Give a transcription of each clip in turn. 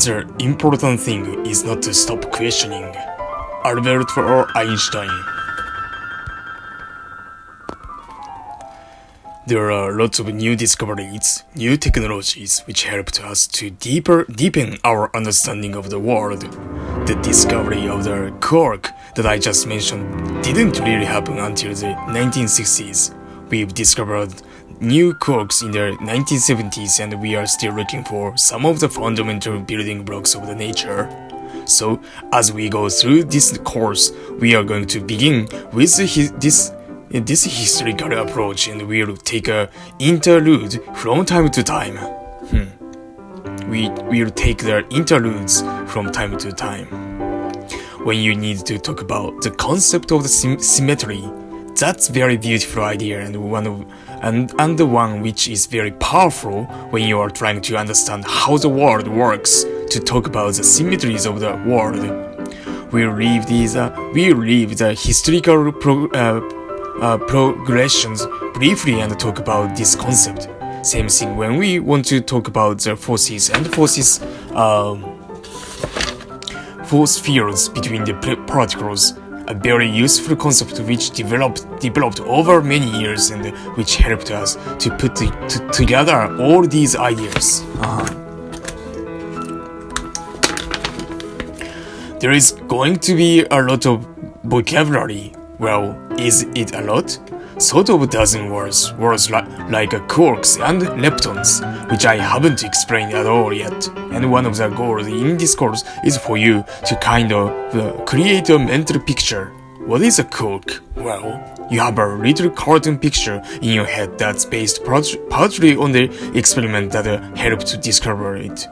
The important thing is not to stop questioning. Albert or Einstein. There are lots of new discoveries, new technologies which helped us to deepen our understanding of the world. The discovery of the quark that I just mentioned didn't really happen until the 1960s. We've discovered new quarks in the 1970s and we are still looking for some of the fundamental building blocks of the nature. So, as we go through this course, we are going to begin with this historical approach and we'll take a interlude from time to time. We'll take the interludes from time to time. When you need to talk about the concept of the symmetry, that's very beautiful idea and the one which is very powerful when you are trying to understand how the world works. To talk about the symmetries of the world, we'll leave the historical progressions briefly and talk about this concept. Same thing when we want to talk about the forces and force fields between the particles, a very useful concept which developed over many years and which helped us to put together all these ideas. There is going to be a lot of vocabulary. Well, is it a lot? Sort of a dozen words like quarks and leptons, which I haven't explained at all yet. And one of the goals in this course is for you to kind of create a mental picture. What is a quark? Well, you have a little cartoon picture in your head that's based partly on the experiment that helped to discover it.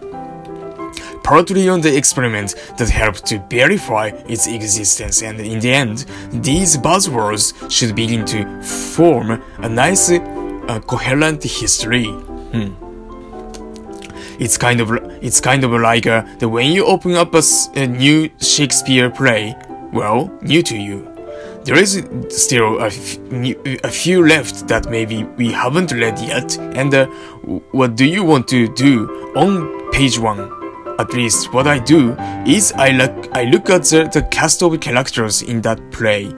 Partly on the experiment that helped to verify its existence, and in the end, these buzzwords should begin to form a nice, coherent history. It's kind of like the when you open up a new Shakespeare play, well, new to you. There is still a few left that maybe we haven't read yet, and what do you want to do on page 1? At least what I do is I look at the cast of characters in that play.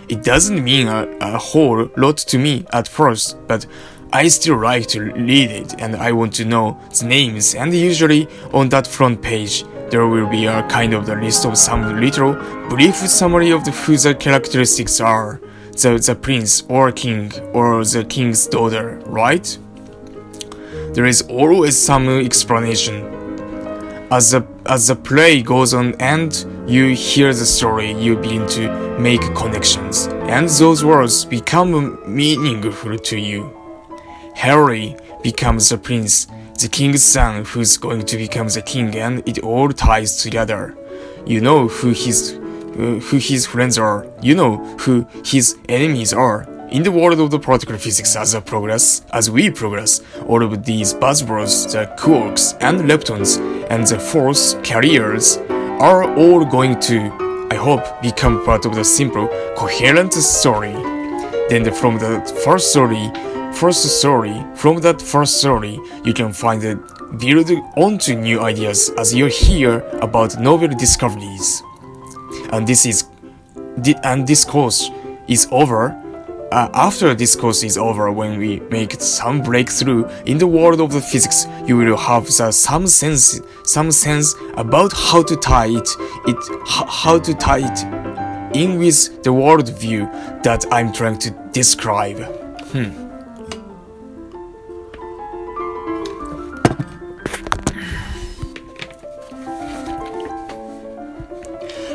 It doesn't mean a whole lot to me at first, but I still like to read it and I want to know the names, and usually on that front page there will be a kind of the list of some little brief summary of who the characteristics are, the prince or king or the king's daughter, right? There is always some explanation. As the play goes on and you hear the story, you begin to make connections, and those words become meaningful to you. Harry becomes the prince, the king's son who's going to become the king, and it all ties together. You know who his friends are, you know who his enemies are. In the world of the particle physics, as we progress, all of these buzzwords, the quarks and leptons, and the force carriers are all going to, I hope, become part of the simple, coherent story. Then from that first story, you can find it build onto new ideas as you hear about novel discoveries. And this course is over. After this course is over, when we make some breakthrough in the world of the physics, you will have some sense about how to tie it in with the worldview that I'm trying to describe.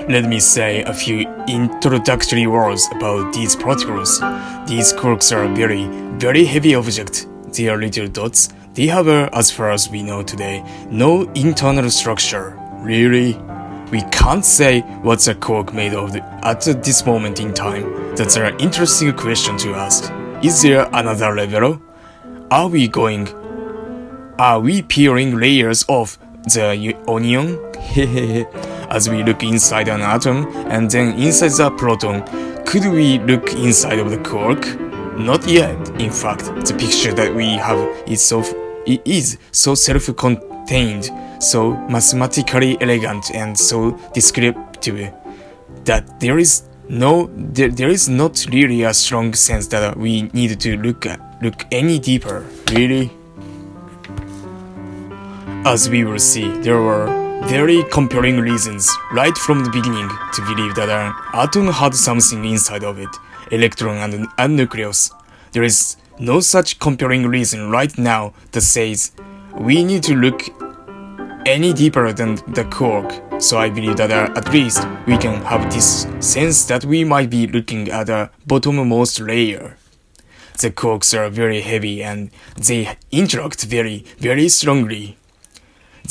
Let me say a few introductory words about these particles. These quarks are very, very heavy objects. They are little dots. They have, as far as we know today, no internal structure. Really? We can't say what's a quark made of at this moment in time. That's an interesting question to ask. Is there another level? Are we peeling layers of the onion? As we look inside an atom and then inside the proton, could we look inside of the quark? Not yet. In fact, the picture that we have is so self-contained contained, so mathematically elegant and so descriptive that there is not really a strong sense that we need to look any deeper, really. As we will see, there were very compelling reasons right from the beginning to believe that an atom had something inside of it, electron and nucleus. There is no such compelling reason right now that says we need to look any deeper than the quark, so I believe that at least we can have this sense that we might be looking at the bottommost layer. The quarks are very heavy and they interact very, very strongly.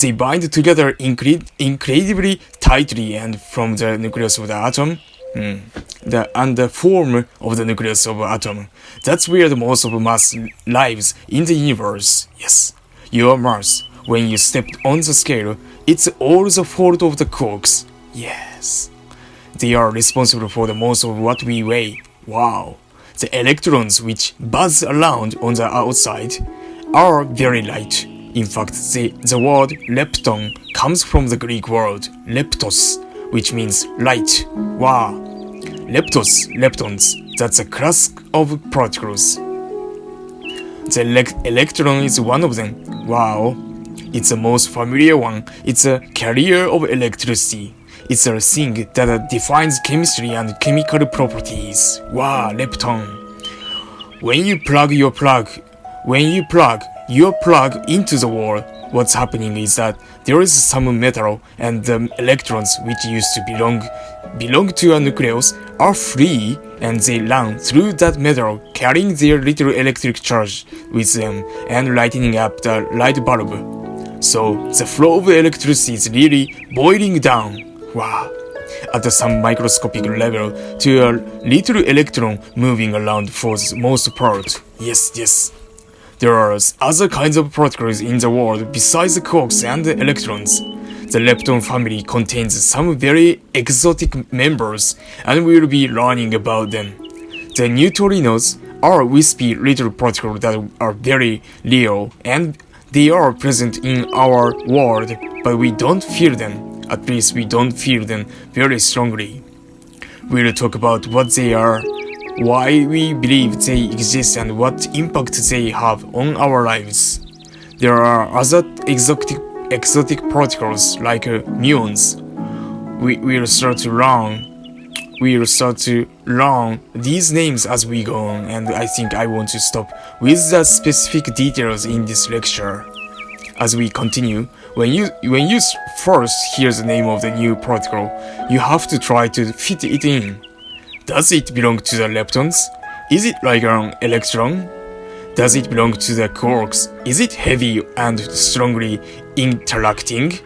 They bind together incredibly tightly, and from the nucleus of the atom, and the form of the nucleus of the atom, that's where the most of mass lives in the universe. Yes, your mass. When you stepped on the scale, it's all the fault of the quarks. Yes. They are responsible for the most of what we weigh. Wow. The electrons which buzz around on the outside are very light. In fact, the word lepton comes from the Greek word leptos, which means light. Wow. Leptons, that's a class of particles. The electron is one of them. Wow. It's the most familiar one. It's a carrier of electricity. It's a thing that defines chemistry and chemical properties. Wow, lepton. When you plug your plug into the wall, what's happening is that there is some metal and the electrons which used to belong to a nucleus are free and they run through that metal carrying their little electric charge with them and lighting up the light bulb. So the flow of electricity is really boiling down. Wow. At some microscopic level to a little electron moving around for the most part. Yes. There are other kinds of particles in the world besides the quarks and the electrons. The lepton family contains some very exotic members, and we'll be learning about them. The neutrinos are wispy little particles that are very real, and they are present in our world, but we don't feel them. At least we don't feel them very strongly. We'll talk about what they are, why we believe they exist, and what impact they have on our lives. There are other exotic particles like muons. We'll start to learn these names as we go on, and I think I want to stop with the specific details in this lecture. As we continue, when you first hear the name of the new particle, you have to try to fit it in. Does it belong to the leptons? Is it like an electron? Does it belong to the quarks? Is it heavy and strongly interacting?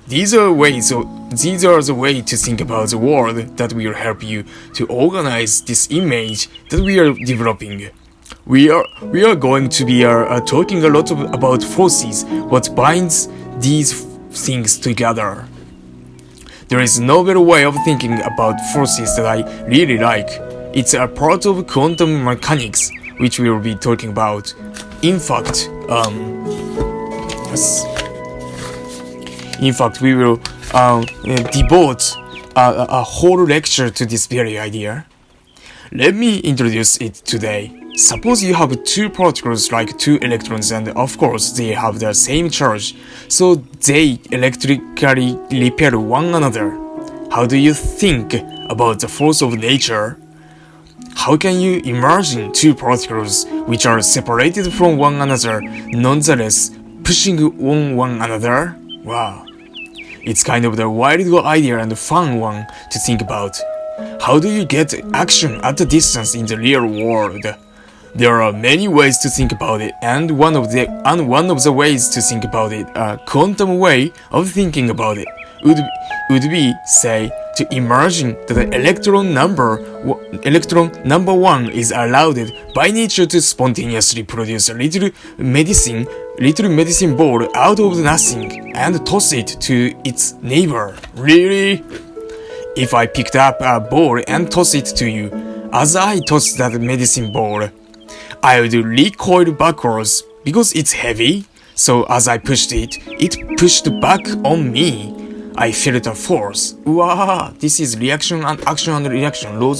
These are the way to think about the world that will help you to organize this image that we are developing. We are going to be talking a lot about forces, what binds these things together. There is no better way of thinking about forces that I really like. It's a part of quantum mechanics, which we will be talking about. In fact, we will devote a whole lecture to this very idea. Let me introduce it today. Suppose you have two particles like two electrons, and of course they have the same charge, so they electrically repel one another. How do you think about the force of nature? How can you imagine two particles which are separated from one another, nonetheless pushing on one another? Wow. It's kind of the wild idea and fun one to think about. How do you get action at a distance in the real world? There are many ways to think about it, and one of the ways to think about it, a quantum way of thinking about it, would be, say, to imagine that the electron number one is allowed by nature to spontaneously produce a little medicine ball out of nothing and toss it to its neighbor. Really? If I picked up a ball and toss it to you, as I toss that medicine ball, I would recoil backwards because it's heavy. So as I pushed it, it pushed back on me. I felt a force. Wow, this is reaction and action and reaction. Law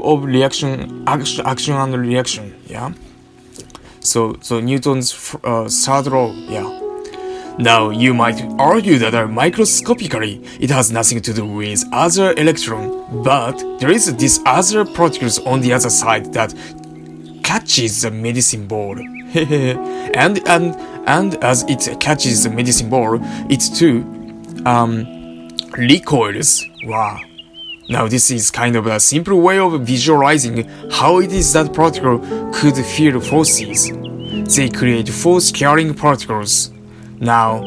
of reaction, action and reaction. Yeah. So Newton's third law. Yeah. Now you might argue that microscopically it has nothing to do with other electron, but there is this other particles on the other side that catches the medicine ball. and as it catches the medicine ball, it too recoils. Wow. Now this is kind of a simple way of visualizing how it is that particle could feel forces. They create force-carrying particles. Now,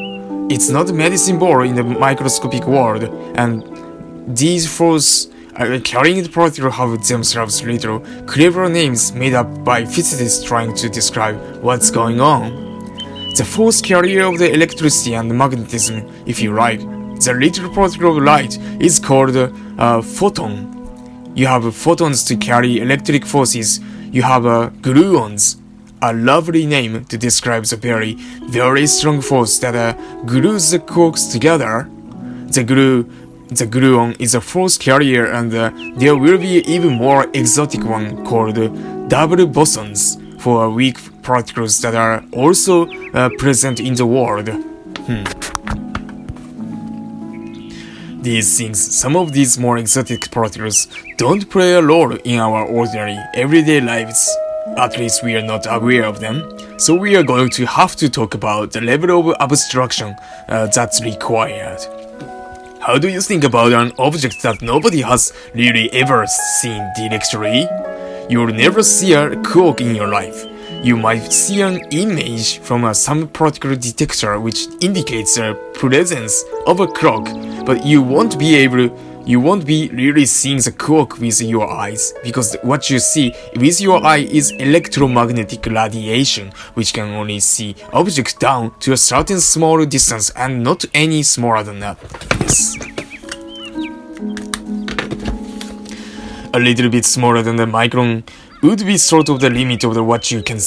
it's not a medicine ball in the microscopic world, and these force carrying the particle have themselves little clever names made up by physicists trying to describe what's going on. The force carrier of the electricity and magnetism, if you like, the little particle of light, is called a photon. You have photons to carry electric forces. You have gluons, a lovely name to describe the very, very strong force that glues the quarks together. The gluon is a force carrier, and there will be even more exotic one called double bosons for weak particles that are also present in the world. These things, some of these more exotic particles, don't play a role in our ordinary, everyday lives. At least we are not aware of them. So we are going to have to talk about the level of abstraction that's required. How do you think about an object that nobody has really ever seen directly? You'll never see a clock in your life. You might see an image from some particle detector which indicates the presence of a clock, but you won't be really seeing the clock with your eyes, because what you see with your eye is electromagnetic radiation, which can only see objects down to a certain small distance and not any smaller than that. Yes. A little bit smaller than the micron would be sort of the limit of what you can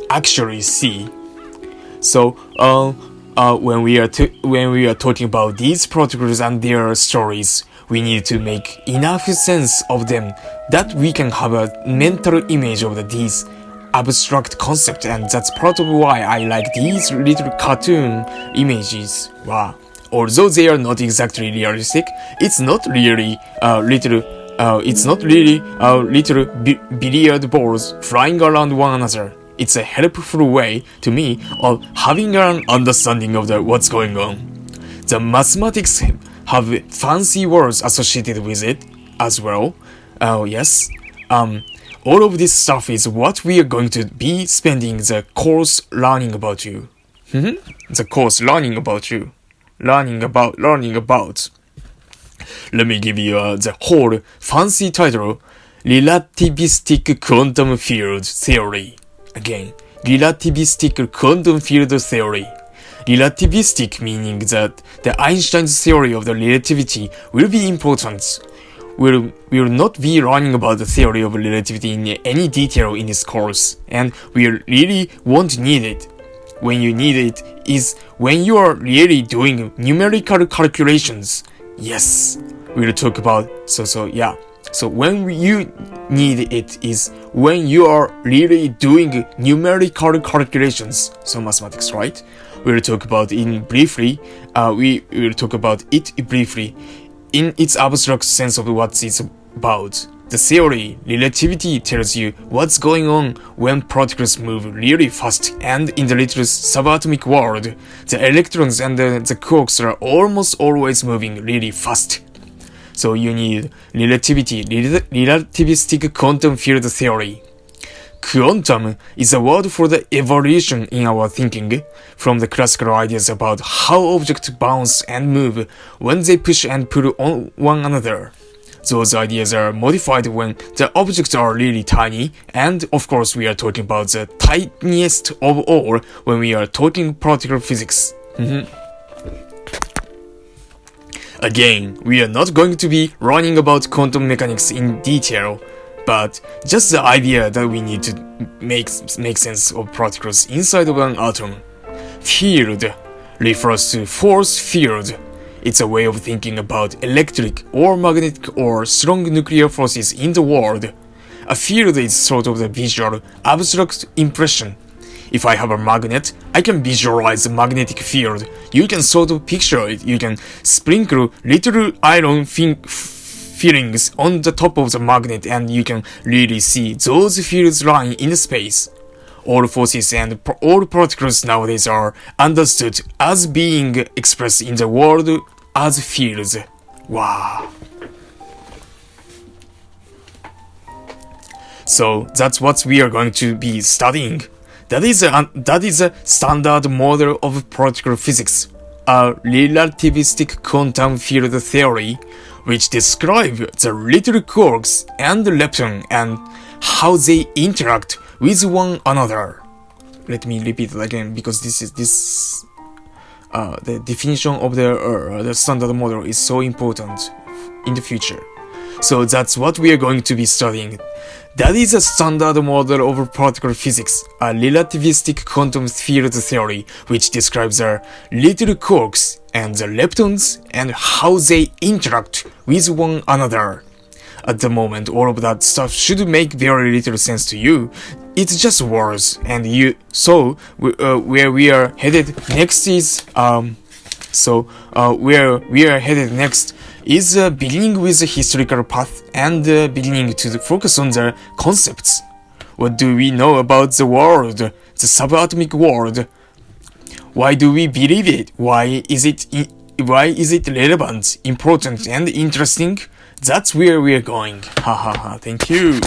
actually see. So, when we are talking about these particles and their stories, we need to make enough sense of them that we can have a mental image of these abstract concepts, and that's part of why I like these little cartoon images. Wow. Although they are not exactly realistic, it's not really little billiard balls flying around one another. It's a helpful way to me of having an understanding of what's going on. The mathematics have fancy words associated with it as well. Yes. All of this stuff is what we are going to be spending the course learning about you. The course learning about you. Learning about. Let me give you the whole fancy title: Relativistic Quantum Field Theory. Again, relativistic quantum field theory. Relativistic meaning that the Einstein's theory of the relativity will be important. We will not be learning about the theory of relativity in any detail in this course, and we really won't need it. When you need it is when you are really doing numerical calculations. Yes, we'll talk about So when you need it is when you are really doing numerical calculations. So mathematics, right? We'll talk about it briefly. We will talk about it briefly in its abstract sense of what it's about. The theory, relativity, tells you what's going on when particles move really fast, and in the little subatomic world, the electrons and the quarks are almost always moving really fast. So you need relativistic quantum field theory. Quantum is a word for the evolution in our thinking from the classical ideas about how objects bounce and move when they push and pull on one another. Those ideas are modified when the objects are really tiny, and of course we are talking about the tiniest of all when we are talking particle physics. Again, we are not going to be learning about quantum mechanics in detail, but just the idea that we need to make sense of particles inside of an atom. Field refers to force field. It's a way of thinking about electric or magnetic or strong nuclear forces in the world. A field is sort of the visual, abstract impression. If I have a magnet, I can visualize the magnetic field. You can sort of picture it. You can sprinkle little iron fillings on the top of the magnet and you can really see those fields lying in space. All forces and all particles nowadays are understood as being expressed in the world as fields. Wow. So that's what we are going to be studying. That is a standard model of particle physics, a relativistic quantum field theory, which describes the little quarks and lepton and how they interact with one another. Let me repeat it again because the definition of the standard model is so important in the future. So that's what we are going to be studying. That is a standard model of particle physics, a relativistic quantum field theory, which describes the little quarks and the leptons and how they interact with one another. At the moment, all of that stuff should make very little sense to you. It's just words, and where we are headed next is beginning with the historical path and beginning to focus on the concepts. What do we know about the world, the subatomic world? Why do we believe it? Why is it relevant, important, and interesting? That's where we are going. Ha ha ha. Thank you.